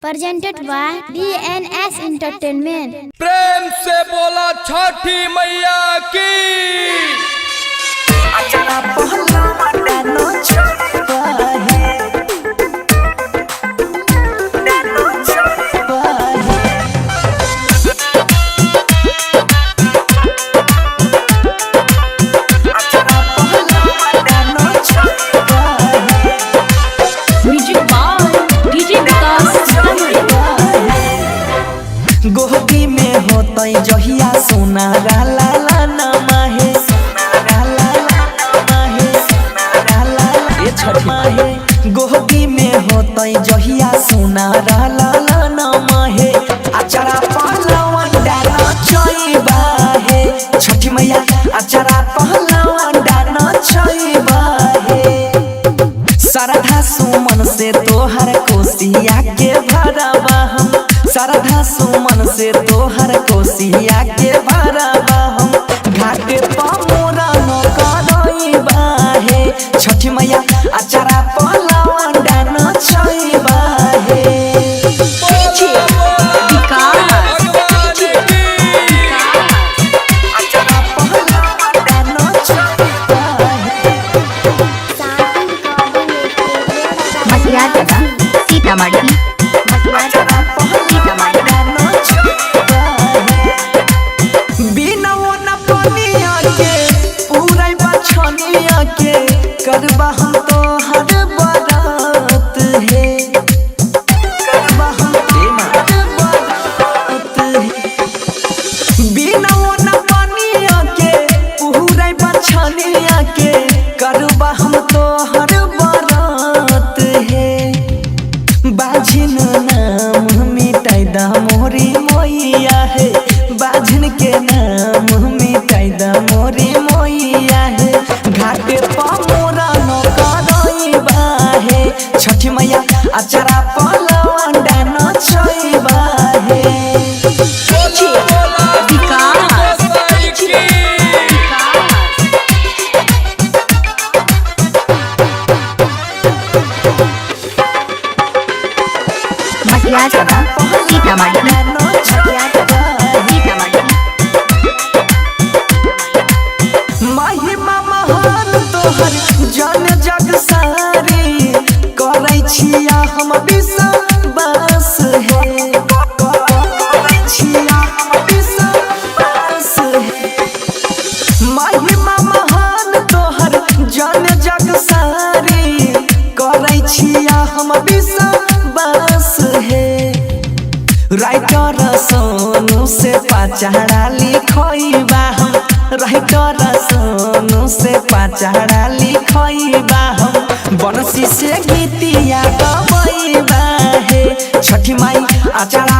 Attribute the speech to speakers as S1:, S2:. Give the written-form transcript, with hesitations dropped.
S1: presented by DNS Entertainment।
S2: प्रेम से बोला छठी मैया की।
S3: गोदी में होता जहिया सोना ला ना माहे माहे गोदी में होता जहिया सोना ला ना माहे अचारा पहलवान डाना चईबा है छठी मैया अचारा पहलवान डाना चईबा है सरधा सुमन से तोहर कोसिया के भरवा हम सरधा सुमन से तोहर कोसिया के भरवा हम घाटे पमोरा न करइबा है छठी मैया अचारा पहलवान डाना चईबा है अचारा पहलवान डाना चईबा
S4: मसिया सीतामढ़ी
S3: करबा हम तो हर बारात है करबा हम बारात है बिना न पानिया के पूरा बछनिया के करबा हम तो हर बारात है बाजिन नाम मिटाई दा मोरी मोइया है बाजिन के नाम मिटाई दा मोरी मोइया है घाटे पमोरा न करइबा है छठी मैया अचारा पहलवान डाना चईबा है
S4: मसिया सीतामढ़ी
S3: महिमा महान तोहर जन जग सारी करै छिया हम विश्वास है करै छिया हम विश्वास है महिमा महान तोहर जन जग सारी करै छिया हम विश्वास है राइटर सोनू से पाचारा लिखइबा हम राइटर सोनू से पाचारा लिखइबा हम बनसी से गीतिया गबइबा है छठी माई अचारा